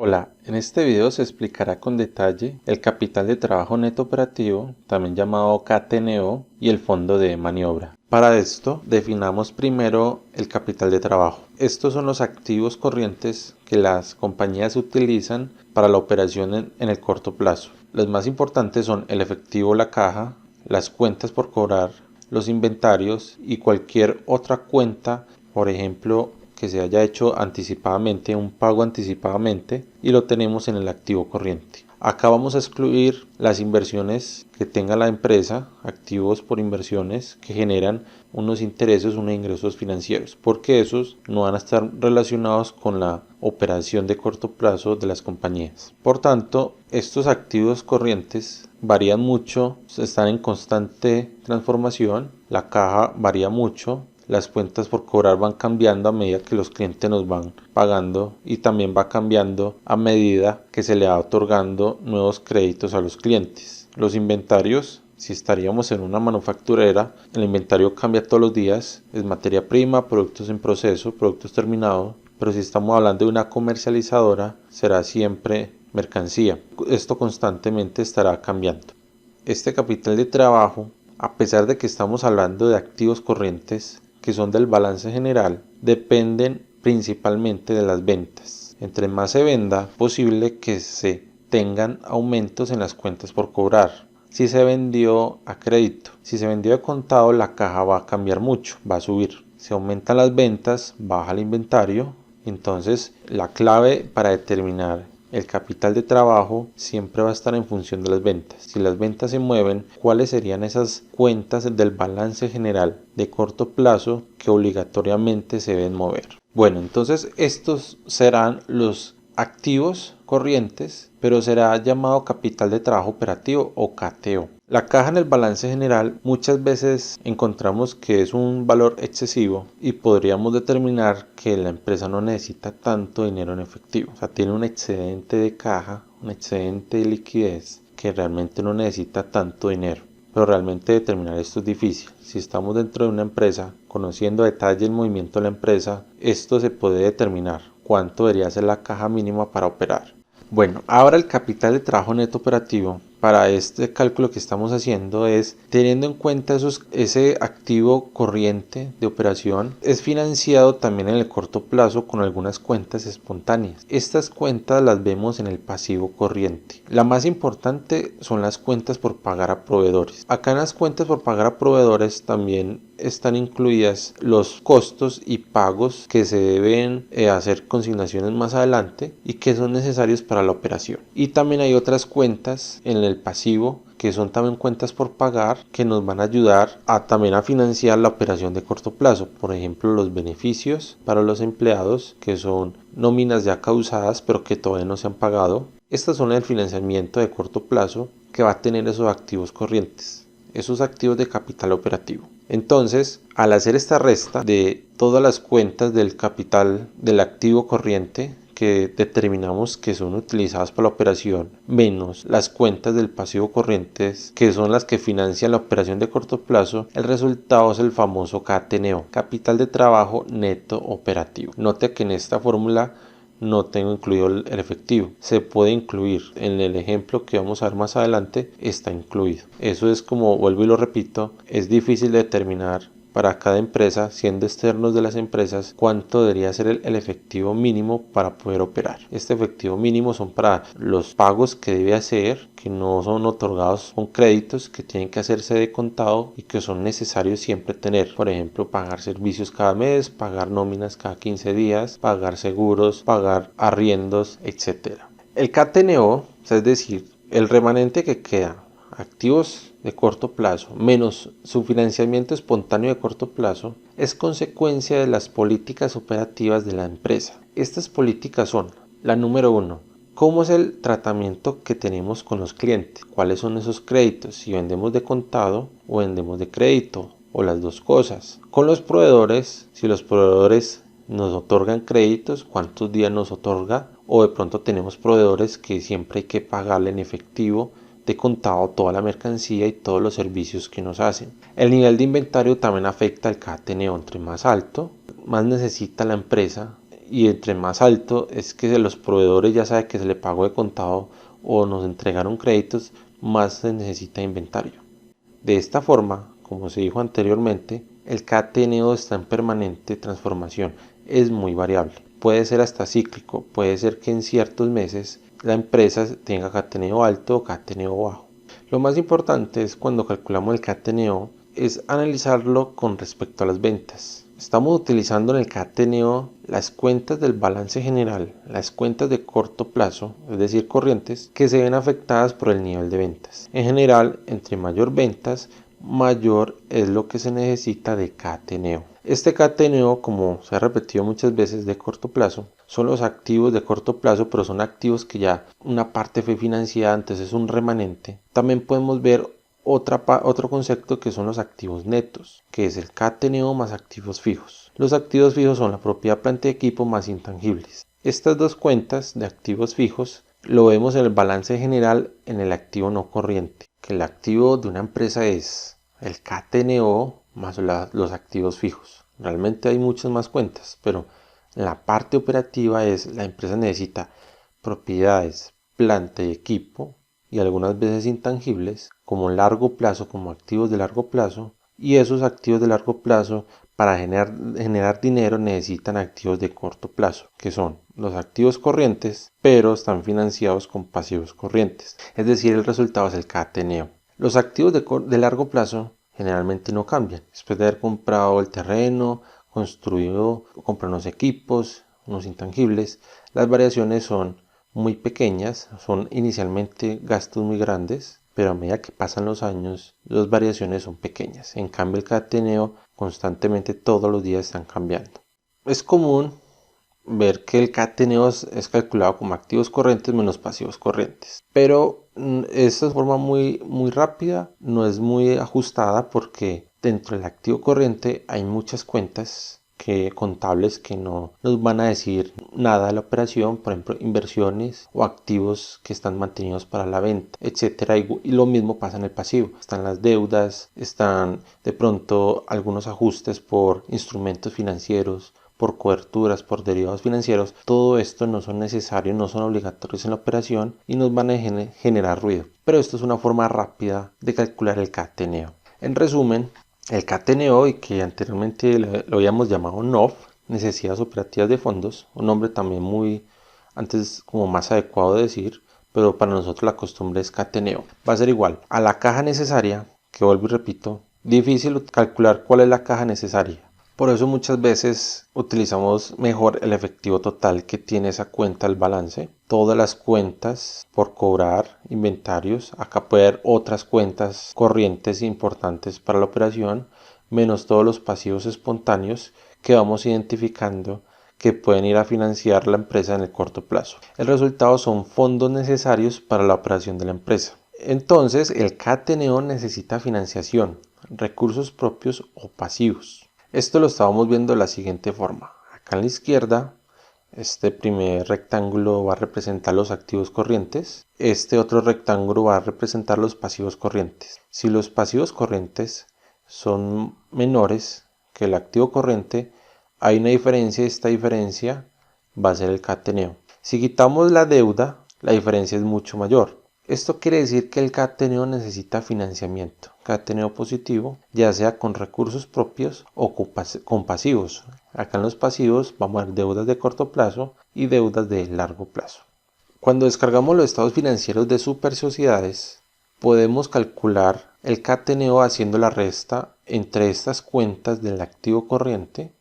Hola, en este video se explicará con detalle el capital de trabajo neto operativo, también llamado CATNO, y el fondo de maniobra. Para esto, definamos primero el capital de trabajo. Estos son los activos corrientes que las compañías utilizan para la operación en el corto plazo. Los más importantes son el efectivo, la caja, las cuentas por cobrar, los inventarios y cualquier otra cuenta, por ejemplo, que se haya hecho anticipadamente, un pago anticipadamente, y lo tenemos en el activo corriente. Acá vamos a excluir las inversiones que tenga la empresa, activos por inversiones que generan unos intereses, unos ingresos financieros, porque esos no van a estar relacionados con la operación de corto plazo de las compañías. Por tanto, estos activos corrientes varían mucho, están en constante transformación, la caja varía mucho, las cuentas por cobrar van cambiando a medida que los clientes nos van pagando y también va cambiando a medida que se le va otorgando nuevos créditos a los clientes. Los inventarios, si estaríamos en una manufacturera, el inventario cambia todos los días, es materia prima, productos en proceso, productos terminados, pero si estamos hablando de una comercializadora, será siempre mercancía. Esto constantemente estará cambiando. Este capital de trabajo, a pesar de que estamos hablando de activos corrientes, que son del balance general, dependen principalmente de las ventas. Entre más se venda, es posible que se tengan aumentos en las cuentas por cobrar. Si se vendió a crédito, si se vendió de contado, la caja va a cambiar mucho, va a subir. Si aumentan las ventas, baja el inventario. Entonces, la clave para determinar el capital de trabajo siempre va a estar en función de las ventas. Si las ventas se mueven, ¿cuáles serían esas cuentas del balance general de corto plazo que obligatoriamente se deben mover? Bueno, entonces estos serán los activos corrientes, pero será llamado capital de trabajo operativo o CATO. La caja en el balance general muchas veces encontramos que es un valor excesivo y podríamos determinar que la empresa no necesita tanto dinero en efectivo. O sea, tiene un excedente de caja, un excedente de liquidez que realmente no necesita tanto dinero. Pero realmente determinar esto es difícil. Si estamos dentro de una empresa, conociendo a detalle el movimiento de la empresa, esto se puede determinar cuánto debería ser la caja mínima para operar. Bueno, ahora el capital de trabajo neto operativo para este cálculo que estamos haciendo es teniendo en cuenta ese activo corriente de operación, es financiado también en el corto plazo con algunas cuentas espontáneas. Estas cuentas las vemos en el pasivo corriente. La más importante son las cuentas por pagar a proveedores. Acá en las cuentas por pagar a proveedores también están incluidas los costos y pagos que se deben hacer consignaciones más adelante y que son necesarios para la operación. Y también hay otras cuentas en el pasivo que son también cuentas por pagar que nos van a ayudar también a financiar la operación de corto plazo. Por ejemplo, los beneficios para los empleados, que son nóminas ya causadas pero que todavía no se han pagado. Estas son el financiamiento de corto plazo que va a tener esos activos corrientes, esos activos de capital operativo. Entonces, al hacer esta resta de todas las cuentas del capital del activo corriente que determinamos que son utilizadas para la operación, menos las cuentas del pasivo corrientes que son las que financian la operación de corto plazo, el resultado es el famoso CATNO, capital de trabajo neto operativo. Note que en esta fórmula no tengo incluido el efectivo. Se puede incluir en el ejemplo que vamos a ver más adelante, está incluido. Eso es, como vuelvo y lo repito, es difícil de determinar para cada empresa, siendo externos de las empresas, cuánto debería ser el efectivo mínimo para poder operar. Este efectivo mínimo son para los pagos que debe hacer, que no son otorgados con créditos, que tienen que hacerse de contado y que son necesarios siempre tener. Por ejemplo, pagar servicios cada mes, pagar nóminas cada 15 días, pagar seguros, pagar arriendos, etc. El CATNO, es decir, el remanente que queda, activos de corto plazo menos su financiamiento espontáneo de corto plazo, es consecuencia de las políticas operativas de la empresa. Estas políticas son: la número 1, ¿cómo es el tratamiento que tenemos con los clientes? ¿Cuáles son esos créditos? Si vendemos de contado o vendemos de crédito, o las dos cosas. Con los proveedores, si los proveedores nos otorgan créditos, ¿cuántos días nos otorga? O de pronto tenemos proveedores que siempre hay que pagarle en efectivo de contado toda la mercancía y todos los servicios que nos hacen. El nivel de inventario también afecta al CATNO. Entre más alto, más necesita la empresa y entre más alto es que los proveedores ya saben que se le pagó de contado o nos entregaron créditos, más se necesita inventario. De esta forma, como se dijo anteriormente, el KTNO está en permanente transformación, es muy variable. Puede ser hasta cíclico, puede ser que en ciertos meses la empresa tenga KTNO alto o KTNO bajo. Lo más importante es cuando calculamos el KTNO es analizarlo con respecto a las ventas. Estamos utilizando en el KTNO las cuentas del balance general, las cuentas de corto plazo, es decir, corrientes, que se ven afectadas por el nivel de ventas. En general, entre mayor ventas, mayor es lo que se necesita de KTNO. Este KTNO, como se ha repetido muchas veces, de corto plazo, son los activos de corto plazo, pero son activos que ya una parte fue financiada, entonces es un remanente. También podemos ver otro concepto que son los activos netos, que es el KTNO más activos fijos. Los activos fijos son la propiedad, planta y equipo más intangibles. Estas dos cuentas de activos fijos lo vemos en el balance general en el activo no corriente, que el activo de una empresa es el KTNO más los activos fijos. Realmente hay muchas más cuentas, pero la parte operativa es la empresa necesita propiedades, planta y equipo y algunas veces intangibles como largo plazo, como activos de largo plazo, y esos activos de largo plazo para generar dinero necesitan activos de corto plazo, que son los activos corrientes, pero están financiados con pasivos corrientes, es decir, el resultado es el KTNO. Los activos de largo plazo generalmente no cambian. Después de haber comprado el terreno, construido, comprado unos equipos, unos intangibles, las variaciones son muy pequeñas, son inicialmente gastos muy grandes, pero a medida que pasan los años, las variaciones son pequeñas. En cambio, el KTNO constantemente todos los días están cambiando. Es común ver que el KTNO es calculado como activos corrientes menos pasivos corrientes, pero esta es forma muy rápida, no es muy ajustada porque dentro del activo corriente hay muchas cuentas contables que no nos van a decir nada de la operación, por ejemplo inversiones o activos que están mantenidos para la venta, etcétera, y lo mismo pasa en el pasivo. Están las deudas, están de pronto algunos ajustes por instrumentos financieros, por coberturas, por derivados financieros. Todo esto no son necesarios, no son obligatorios en la operación y nos van a generar ruido, pero esto es una forma rápida de calcular el KTNO. En resumen, el KTNO, y que anteriormente lo habíamos llamado NOF, necesidades operativas de fondos, un nombre también muy antes como más adecuado de decir, pero para nosotros la costumbre es KTNO. Va a ser igual a la caja necesaria, que vuelvo y repito, difícil calcular cuál es la caja necesaria. Por eso muchas veces utilizamos mejor el efectivo total que tiene esa cuenta al balance. Todas las cuentas por cobrar, inventarios, acá puede haber otras cuentas corrientes importantes para la operación, menos todos los pasivos espontáneos que vamos identificando que pueden ir a financiar la empresa en el corto plazo. El resultado son fondos necesarios para la operación de la empresa. Entonces el KTNO necesita financiación, recursos propios o pasivos. Esto lo estábamos viendo de la siguiente forma. Acá en la izquierda, este primer rectángulo va a representar los activos corrientes. Este otro rectángulo va a representar los pasivos corrientes. Si los pasivos corrientes son menores que el activo corriente, hay una diferencia y esta diferencia va a ser el KTNO. Si quitamos la deuda, la diferencia es mucho mayor. Esto quiere decir que el KTNO necesita financiamiento, KTNO positivo, ya sea con recursos propios o con pasivos. Acá en los pasivos vamos a ver deudas de corto plazo y deudas de largo plazo. Cuando descargamos los estados financieros de super sociedades, podemos calcular el KTNO haciendo la resta entre estas cuentas del activo corriente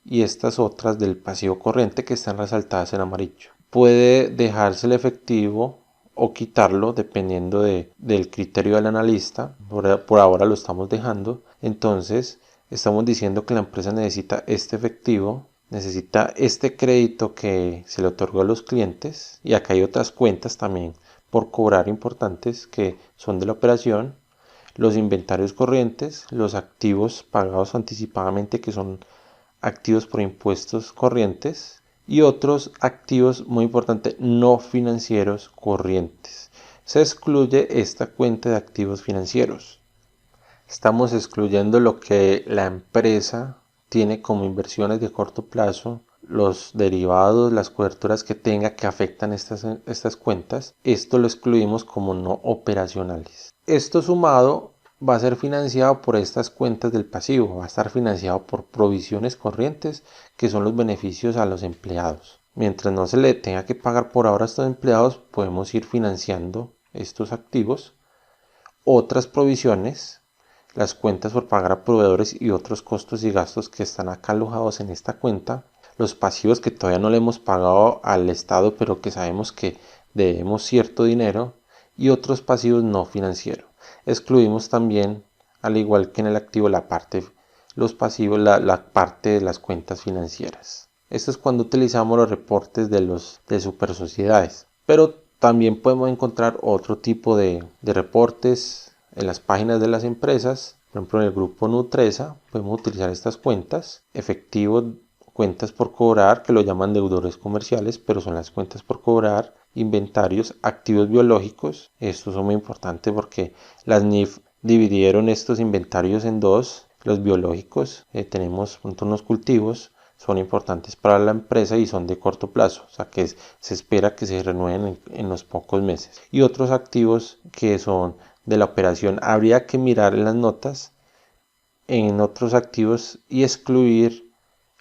y estas otras del pasivo corriente que están resaltadas en amarillo. Puede dejarse el efectivo o quitarlo dependiendo del criterio del analista. Por ahora lo estamos dejando. Entonces estamos diciendo que la empresa necesita este efectivo, necesita este crédito que se le otorgó a los clientes, y acá hay otras cuentas también por cobrar importantes que son de la operación, los inventarios corrientes, los activos pagados anticipadamente que son activos por impuestos corrientes, y otros activos muy importantes no financieros corrientes. Se excluye esta cuenta de activos financieros. Estamos excluyendo lo que la empresa tiene como inversiones de corto plazo, los derivados, las coberturas que tenga que afectan estas cuentas, esto lo excluimos como no operacionales. Esto sumado va a ser financiado por estas cuentas del pasivo, va a estar financiado por provisiones corrientes, que son los beneficios a los empleados. Mientras no se le tenga que pagar por ahora a estos empleados, podemos ir financiando estos activos. Otras provisiones, las cuentas por pagar a proveedores y otros costos y gastos que están acá alojados en esta cuenta. Los pasivos que todavía no le hemos pagado al Estado, pero que sabemos que debemos cierto dinero. Y otros pasivos no financieros. Excluimos también, al igual que en el activo, los pasivos, la parte de las cuentas financieras. Esto es cuando utilizamos los reportes de super sociedades. Pero también podemos encontrar otro tipo de reportes en las páginas de las empresas. Por ejemplo, en el grupo Nutresa podemos utilizar estas cuentas. Efectivo, cuentas por cobrar, que lo llaman deudores comerciales, pero son las cuentas por cobrar. Inventarios, activos biológicos. Estos son muy importantes porque las NIF dividieron estos inventarios en dos. Los biológicos, tenemos unos cultivos, son importantes para la empresa y son de corto plazo, o sea que se espera que se renueven en los pocos meses. Y otros activos que son de la operación, habría que mirar en las notas en otros activos y excluir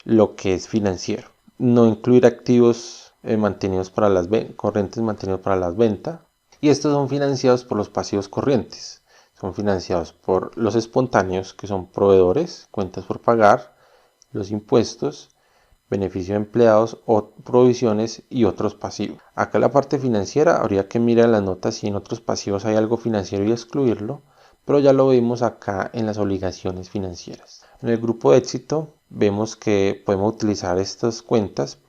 lo que es financiero. No incluir activos mantenidos para corrientes mantenidos para las ventas. Y estos son financiados por los pasivos corrientes. Son financiados por los espontáneos, que son proveedores, cuentas por pagar, los impuestos, beneficio de empleados o provisiones y otros pasivos. Acá en la parte financiera habría que mirar las notas si en otros pasivos hay algo financiero y excluirlo, pero ya lo vimos acá en las obligaciones financieras. En el grupo de éxito vemos que podemos utilizar estas cuentas.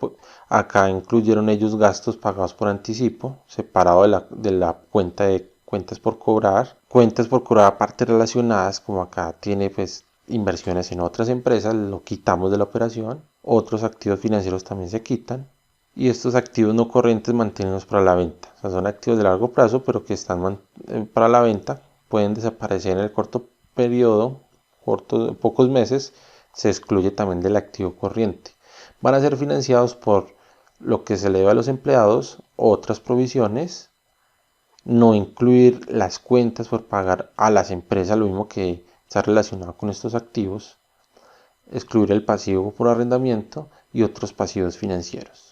Acá incluyeron ellos gastos pagados por anticipo, separado de la cuenta de cuentas por cobrar aparte relacionadas, como acá tiene pues inversiones en otras empresas, lo quitamos de la operación. Otros activos financieros también se quitan. Y estos activos no corrientes mantenidos para la venta. O sea, son activos de largo plazo, pero que están para la venta. Pueden desaparecer en el corto periodo, pocos meses. Se excluye también del activo corriente. Van a ser financiados por lo que se le debe a los empleados, otras provisiones. No incluir las cuentas por pagar a las empresas, lo mismo que está relacionado con estos activos. Excluir el pasivo por arrendamiento y otros pasivos financieros.